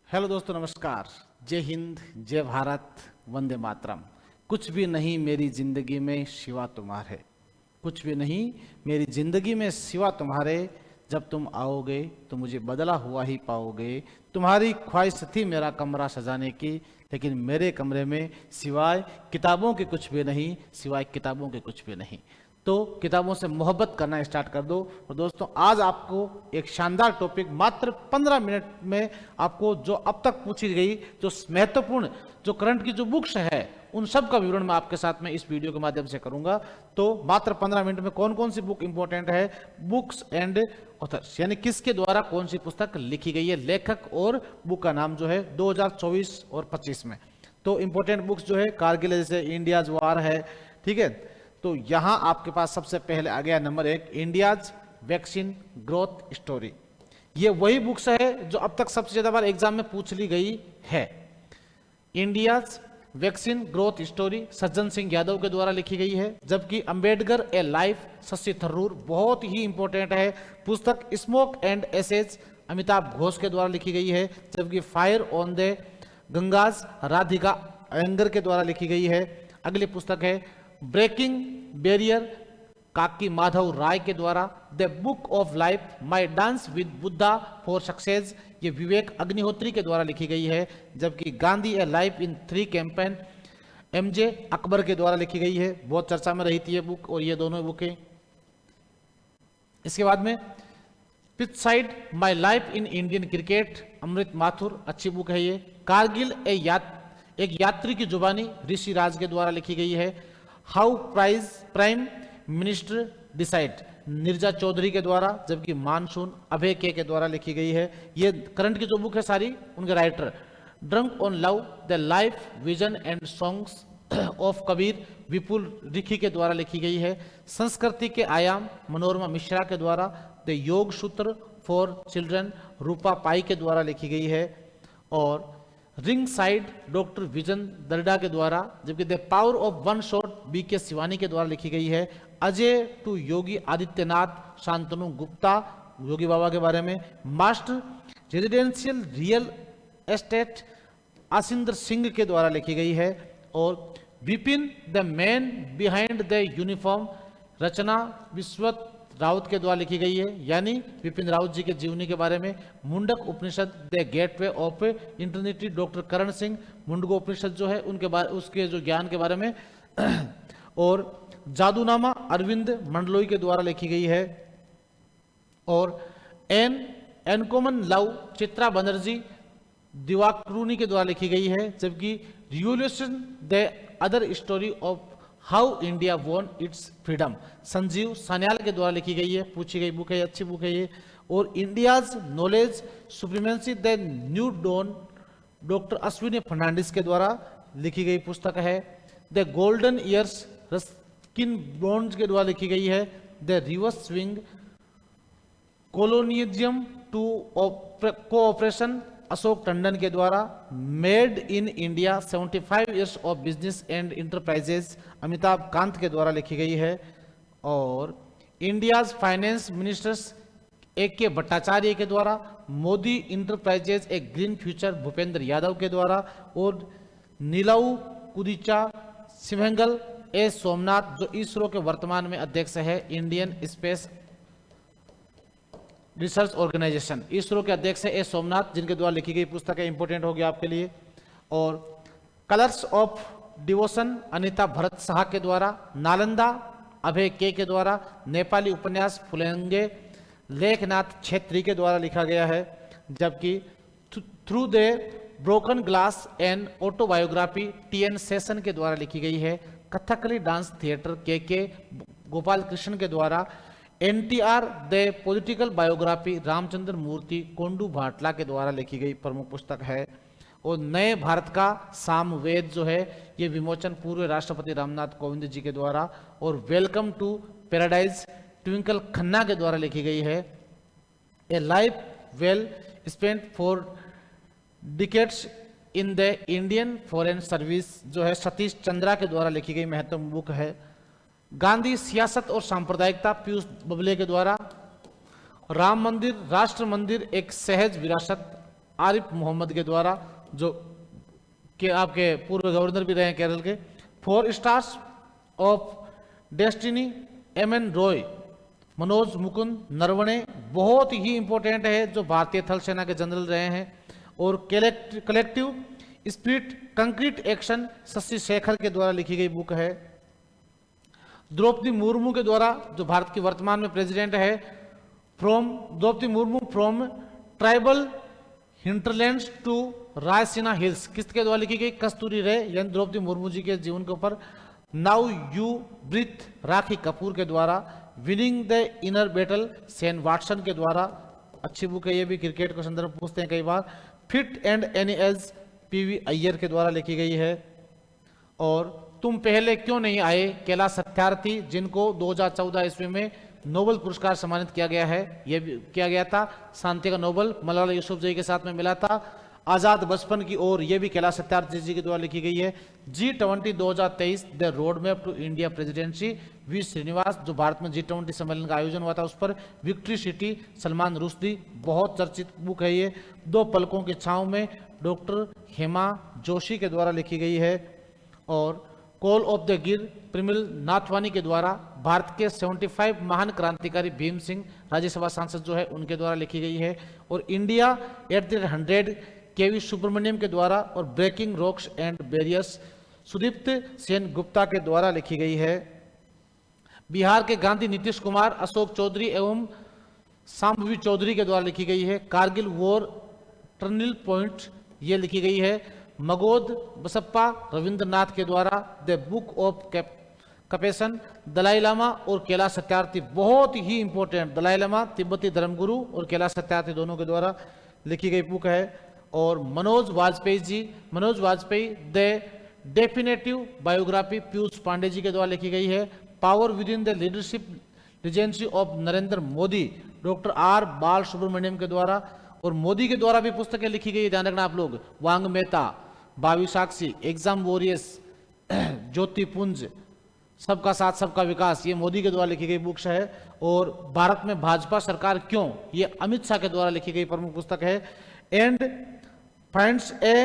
Hello दोस्तों, नमस्कार। जय हिंद, जय भारत, वंदे मातरम। कुछ भी नहीं मेरी जिंदगी में सिवा तुम्हारे, कुछ भी नहीं मेरी जिंदगी में सिवा तुम्हारे। जब तुम आओगे तो मुझे बदला हुआ ही पाओगे। तुम्हारी ख्वाहिश थी मेरा कमरा सजाने की, लेकिन मेरे कमरे में सिवाय किताबों के कुछ भी नहीं, सिवाय किताबों के कुछ भी नहीं। तो किताबों से मोहब्बत करना स्टार्ट कर दो। और दोस्तों, आज आपको एक शानदार टॉपिक मात्र 15 मिनट में आपको जो अब तक पूछी गई, जो महत्वपूर्ण, जो करंट की जो बुक्स है, उन सब का विवरण मैं आपके साथ में इस वीडियो के माध्यम से करूंगा। तो मात्र 15 मिनट में कौन कौन सी बुक इंपॉर्टेंट है, बुक्स एंड ऑथर्स, यानी किसके द्वारा कौन सी पुस्तक लिखी गई है, लेखक और बुक का नाम जो है 2024 और 25 में। तो इंपॉर्टेंट बुक्स जो है कारगिल, जैसे इंडियाज वार है, ठीक है। तो यहां आपके पास सबसे पहले आ गया number 1, India's vaccine growth story. ये वही बुक्स है जो अब तक सबसे ज्यादा बार एग्जाम में पूछ ली गई है। India's vaccine growth story Sajjan Singh Yadav के द्वारा लिखी गई है, जबकि अंबेडकर ए लाइफ शशि थरूर, बहुत ही इंपॉर्टेंट है पुस्तक, Smoke and Ashes Amitabh Ghosh के द्वारा लिखी गई है, जबकि Fire on the Ganges Radhika Iyengar के द्वारा लिखी गई है। अगली पुस्तक है ब्रेकिंग बैरियर काकी माधव राय के द्वारा, the book of life my dance with Buddha for success, ये विवेक अग्निहोत्री के द्वारा लिखी गई है, जबकि गांधी ए life in 3 campaign MJ Akbar के द्वारा लिखी गई है। बहुत चर्चा में रही थी ये बुक, और ये दोनों बुकें। इसके बाद में Pitchside My Life in Indian Cricket Amrit Mathur, अच्छी बुक है ये। कारगिल एक यात्री की जुबानी ऋषि राज के द्वारा लिखी गई है। How prime minister decide Neerja Chowdhury के द्वारा, जबकि मानसून अभय के द्वारा लिखी गई है। ये करंट की जो बुक है सारी, उनके writer Drunk on Love The Life Vision and Songs of Kabir Vipul Rikhi के द्वारा लिखी गई है। संस्कृति के आयाम मनोरमा मिश्रा के द्वारा, द योग सूत्र फॉर चिल्ड्रन रूपा पाई के द्वारा लिखी गई है। और Ringside doctor Vijay Darda के द्वारा, जबकि The Power of One Thought BK Shivani के द्वारा लिखी गई है। अजय टू योगी आदित्यनाथ शांतनु गुप्ता, योगी बाबा के बारे में। Master Residential Real Estate Asinder Singh के द्वारा लिखी गई है। और Bipin The Man Behind the Uniform Rachna Bisht Rawat के द्वारा लिखी गई है, यानी विपिन राउत जी के जीवनी के बारे में। मुंडक उपनिषद the gateway of इंटरनिटी doctor Karan Singh, Mundaka उपनिषद जो है उनके बारे, उसके जो ज्ञान के बारे में। और जादूनामा अरविंद मंडलोई के द्वारा लिखी गई है। और एनकॉमन लव चित्रा बनर्जी दिवाकरुनी के द्वारा लिखी गई है, जबकि revolution the other story of how India won it's freedom Sanjeev Sanyal के द्वारा लिखी गई है, पूछी गई बुक है, अच्छी बुक है ये। और India's knowledge supremacy the new dawn doctor Ashwini Fernandes के द्वारा लिखी गई पुस्तक है। The golden years Ruskin Bond's के द्वारा लिखी गई है। The reverse swing colonialism to cooperation Ashok Tandon के द्वारा। Made in India 75 years of business and enterprises Amitabh Kant के द्वारा लिखी गई है। और India's finance ministers AK Bhattacharya के द्वारा। Modi enterprises a green future Bhupender Yadav के द्वारा। और नीलाऊ कुदिचा सिंहगल ए सोमनाथ, जो इसरो के वर्तमान में अध्यक्ष है, Indian Space Research Organisation, ISRO के अध्यक्ष है ए सोमनाथ, जिनके द्वारा लिखी गई पुस्तक है, इंपोर्टेंट होगी आपके लिए। और colours of devotion Anita Bharat Shah के द्वारा। नालंदा अभय के द्वारा। नेपाली उपन्यास फुलेंगे लेखनाथ छेत्री के द्वारा लिखा गया है, जबकि through the broken glass and autobiography TN session के द्वारा लिखी गई है। कथकली डांस थिएटर के गोपाल कृष्ण के द्वारा। NTR the political biography Ramachandra Murthy Kondubhatla के द्वारा लिखी गई प्रमुख पुस्तक है। और नए भारत का सामवेद जो है, ये विमोचन पूर्व राष्ट्रपति रामनाथ कोविंद जी के द्वारा। और welcome to paradise Twinkle Khanna के द्वारा लिखी गई है। A life well spent four decades in the Indian foreign service जो है सतीश चंद्रा के द्वारा लिखी गई महत्वपूर्ण बुक है। गांधी सियासत और सांप्रदायिकता पीयूष बबले के द्वारा। राम मंदिर राष्ट्र मंदिर एक सहज विरासत आरिफ मोहम्मद के द्वारा, जो कि आपके पूर्व गवर्नर भी रहे हैं केरल के। 4 stars of destiny, M.N.. Roy, Manoj Mukund Naravane, बहुत ही इंपॉर्टेंट है, जो भारतीय थल सेना के जनरल रहे हैं। और collective spirit concrete action, Shashi Shekhar के द्वारा लिखी गई बुक है। द्रौपदी मुर्मू के द्वारा, जो भारत की वर्तमान में प्रेसिडेंट है, Draupadi Murmu from tribal hinterlands to Raisina hills, किसके द्वारा लिखी गई? कस्तूरी रे, यानी द्रौपदी मुर्मू जी के जीवन के ऊपर। नाउ यू ब्रीथ, राखी कपूर के द्वारा। Winning the inner battle, Sen Watson के द्वारा, अच्छी बुक है ये भी, क्रिकेट को संदर्भ पूछते हैं कई बार। Fit and any age, P V Iyer के द्वारा लिखी गई है। और तुम पहले क्यों नहीं आए, कैलाश सत्यार्थी, जिनको 2014 ईस्वी में नोबेल पुरस्कार सम्मानित किया गया है, यह भी किया गया था, शांति का नोबेल मलाला यूसुफजई के साथ में मिला था। आजाद बचपन की ओर, यह भी कैलाश सत्यार्थी जी के द्वारा लिखी गई है। G20 2023 the road map to India presidency, V Srinivas, जो भारत में G20 सम्मेलन का आयोजन हुआ था उस पर। विक्ट्री सिटी, सलमान रुश्दी, बहुत चर्चित बुक है ये। 2 पलकों की छांव में, डॉक्टर हेमा जोशी के द्वारा लिखी गई है। और कॉल ऑफ द गिर, प्रमिल नाथवानी के द्वारा, भारत के 75 महान क्रांतिकारी भीम सिंह, राज्यसभा सांसद जो है, उनके द्वारा लिखी गई है। और India at the 100, K V. Subramaniam के द्वारा। और breaking rocks and barriers, Sudipta Sen Gupta के द्वारा लिखी गई है। बिहार के गांधी नीतीश कुमार, अशोक चौधरी एवं सांभवी चौधरी के द्वारा लिखी गई है। कारगिल वॉर टर्निंग पॉइंट, ये लिखी गई है मगोद बसप्पा रविंद्रनाथ के द्वारा। The book of compassion, Dalai Lama और कैलाश सत्यार्थी, बहुत ही इंपॉर्टेंट, दलाई लामा तिब्बती धर्मगुरु और कैलाश सत्यार्थी दोनों के द्वारा लिखी गई बुक है। और Manoj Vajpayee ji, Manoj Vajpayee the definitive biography, Piyush Pandey ji के द्वारा लिखी गई है। Power within the leadership legacy of Narendra Modi, doctor R Balasubramaniam के द्वारा। और मोदी के द्वारा भी पुस्तकें लिखी गई है, ध्यान रखना आप लोग। वांग मेहता, बावी साक्षी, एग्जाम वॉरियर्स, ज्योति पुंज, सबका साथ सबका विकास, ये मोदी के द्वारा लिखी गई बुक्स है। और भारत में भाजपा सरकार क्यों, ये अमित शाह के द्वारा लिखी गई प्रमुख पुस्तक है। And finds A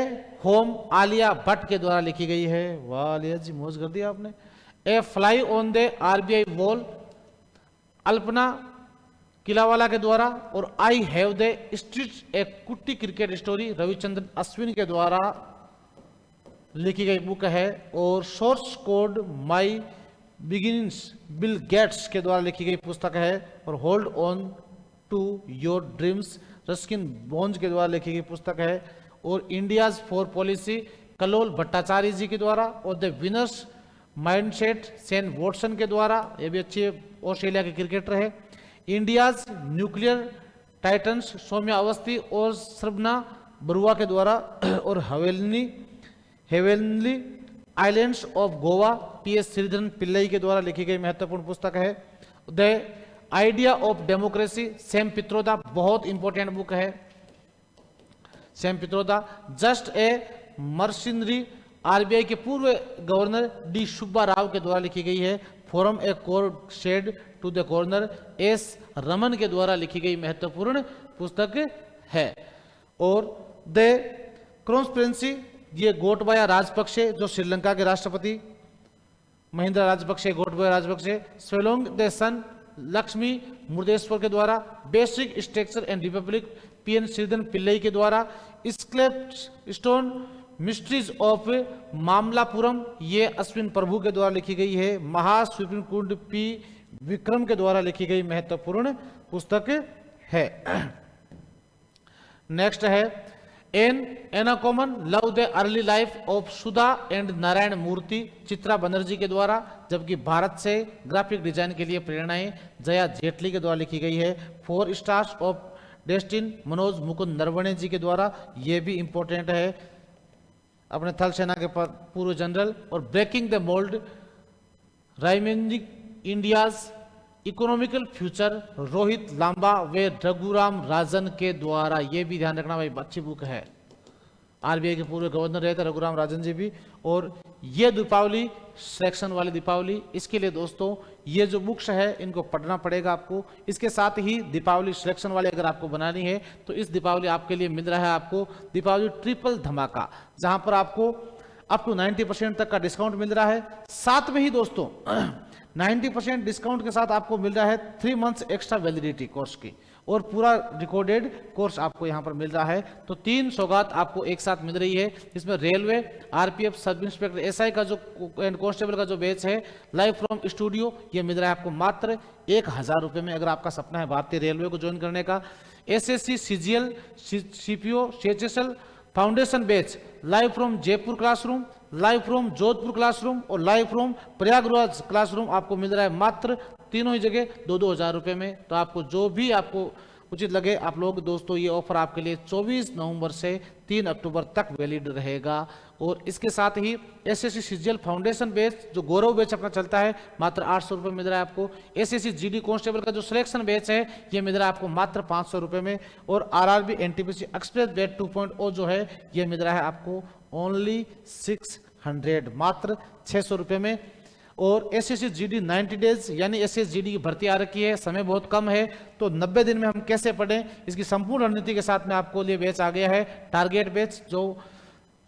home, Alia Bhatt के द्वारा लिखी गई है। वाह आलिया जी, मौज कर दिया आपने। A fly on the RBI wall, Alpana Killawala के द्वारा। और I have the streets, a kutti cricket story, Ravichandran Ashwin के द्वारा लिखी गई बुक है। और source code my beginnings, Bill Gates के द्वारा लिखी गई पुस्तक है। और hold on to your dreams, Ruskin Bond के द्वारा लिखी गई पुस्तक है। और India's for policy, Kallol Bhattacharya ji के द्वारा। और the winners mindset, Shane Watson के द्वारा, ये भी अच्छे ऑस्ट्रेलिया के क्रिकेटर है। India's nuclear titans, Saumya Awasthi और श्रवना बरुआ के द्वारा। और heavenly islands of Goa, PS. Sreedharan Pillai के द्वारा लिखी गई महत्वपूर्ण पुस्तक है। The idea of democracy, Sam Pitroda, बहुत इंपॉर्टेंट बुक है Sam Pitroda. Just a mercenary, RBI के पूर्व गवर्नर डी सुब्बा राव के द्वारा लिखी गई है। Forum a court shed to the corner, S Raman के द्वारा लिखी गई महत्वपूर्ण पुस्तक है। और द कॉन्स्पिरेंसी, ये गोटबाया राजपक्षे, जो श्रीलंका के राष्ट्रपति महिंद्रा राजपक्षे, गोटबाया राजपक्षे। स्वेलोंग द सन, लक्ष्मी मुर्देश्वर के द्वारा। Basic structure and Republic, PN. Sreedharan Pillai के द्वारा। स्क्लेप्ट स्टोन मिस्ट्रीज ऑफ मामलापुरम, ये अश्विन प्रभु के द्वारा लिखी गई है। महास्वीपिंग कुंड, पी. विक्रम के द्वारा लिखी गई महत्वपूर्ण पुस्तक है। नेक्स्ट है an uncommon love the early life of Sudha and Narayana Murthy, Chitra Banerjee के द्वारा। जबकि भारत से ग्राफिक डिजाइन के लिए प्रेरणाएं जया जेटली के द्वारा लिखी गई है। 4 stars of destiny, Manoj Mukund Naravane ji के द्वारा, ये भी इंपॉर्टेंट है, अपने थल सेना के पूर्व जनरल। और breaking the mould, reimagining India's economical future, Rohit Lamba वे रघुराम राजन के द्वारा, ये भी ध्यान रखना भाई, अच्छी बुक है। आरबीआई के पूर्व गवर्नर रहे थे रघुराम राजन जी भी। और ये दीपावली, सेक्शन वाली दीपावली, इसके लिए दोस्तों ये जो बुक्स है इनको पढ़ना पड़ेगा आपको। इसके साथ ही दीपावली सिलेक्शन वाले अगर आपको बनानी है तो इस दीपावली आपके लिए मिल रहा है आपको दीपावली ट्रिपल धमाका, जहां पर आपको अप टू 90% तक का डिस्काउंट मिल रहा है। साथ में ही दोस्तों 90% डिस्काउंट के साथ आपको मिल रहा है 3 मंथ्स एक्स्ट्रा वैलिडिटी कोर्स की, और पूरा रिकॉर्डेड कोर्स आपको यहां पर मिल रहा है। तो 3 सौगात आपको एक साथ मिल रही है, इसमें railway, RPF, sub inspector, SI का जो कांस्टेबल का जो बैच है, लाइव फ्रॉम स्टूडियो, ये मिल रहा है आपको मात्र 1000 रुपये में। अगर आपका सपना है भारतीय रेलवे को ज्वाइन करने का, SSC, CGL, CPO, CHSL foundation batch, live from Jaipur classroom, live from Jodhpur classroom और लाइव फ्रॉम प्रयागराज क्लासरूम आपको मिल रहा है मात्र तीनों ही जगह 2-2 हज़ार रुपये में। तो आपको जो भी आपको उचित लगे आप लोग दोस्तों, ये ऑफर आपके लिए 24 नवंबर से 3 अक्टूबर तक वैलिड रहेगा। और इसके साथ ही एसएससी सीजीएल फाउंडेशन बैच जो गौरव बैच अपना चलता है मात्र 800 रुपये मिल रहा है आपको। एसएससी जीडी कांस्टेबल का जो सिलेक्शन बैच है ये मिल रहा है आपको मात्र 500 रुपये में। और आरआरबी एनटीपीसी एक्सप्रेस बैच 2.0 जो है ये मिल रहा है आपको ओनली 600, मात्र 600 रुपये में। और एसएससी जीडी 90 डेज यानी एसएससी जीडी की भर्ती आ रखी है, समय बहुत कम है, तो 90 दिन में हम कैसे पढ़ें इसकी संपूर्ण रणनीति के साथ में आपको लिए बैच आ गया है। टारगेट बैच जो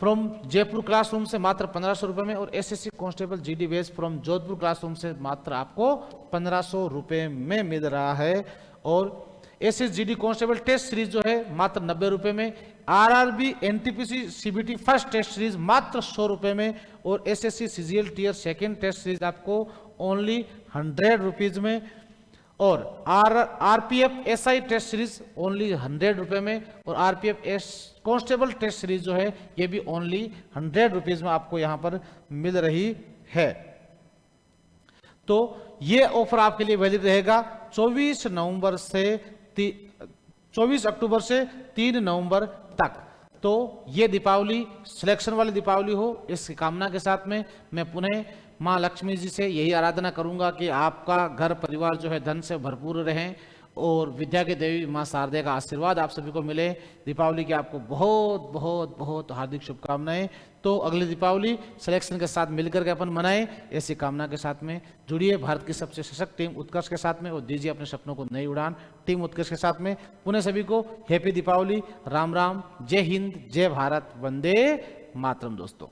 फ्रॉम जयपुर क्लासरूम से मात्र 1500 रुपये में, और SSC constable GD batch from Jodhpur classroom से मात्र आपको 1500 रुपये में मिल रहा है। और SSC GD constable test series जो है मात्र 90 रुपये में, RRB NTPC CBT first test series मात्र 100 रुपये में, और SSC CGL tier second test series आपको ओनली 100 रुपीज में, और RPF SI test series only 100 रुपये में, और RPF S constable test series जो है ये भी ओनली 100 रुपीज में आपको यहां पर मिल रही है। तो ये ऑफर आपके लिए वैलिड रहेगा 24 अक्टूबर से 3 नवंबर तक। तो ये दीपावली सिलेक्शन वाली दीपावली हो, इस कामना के साथ में मैं पुनः माँ लक्ष्मी जी से यही आराधना करूंगा कि आपका घर परिवार जो है धन से भरपूर रहें, और विद्या की देवी माँ शारदे का आशीर्वाद आप सभी को मिले। दीपावली की आपको बहुत बहुत बहुत हार्दिक शुभकामनाएं। तो अगली दीपावली सिलेक्शन के साथ मिलकर के अपन मनाएं, ऐसी कामना के साथ में जुड़िए भारत की सबसे सशक्त टीम उत्कर्ष के साथ में, और दीजिए अपने सपनों को नई उड़ान टीम उत्कर्ष के साथ में। पुनः सभी को हैप्पी दीपावली, राम राम, जय हिंद, जय भारत, वंदे मातरम दोस्तों।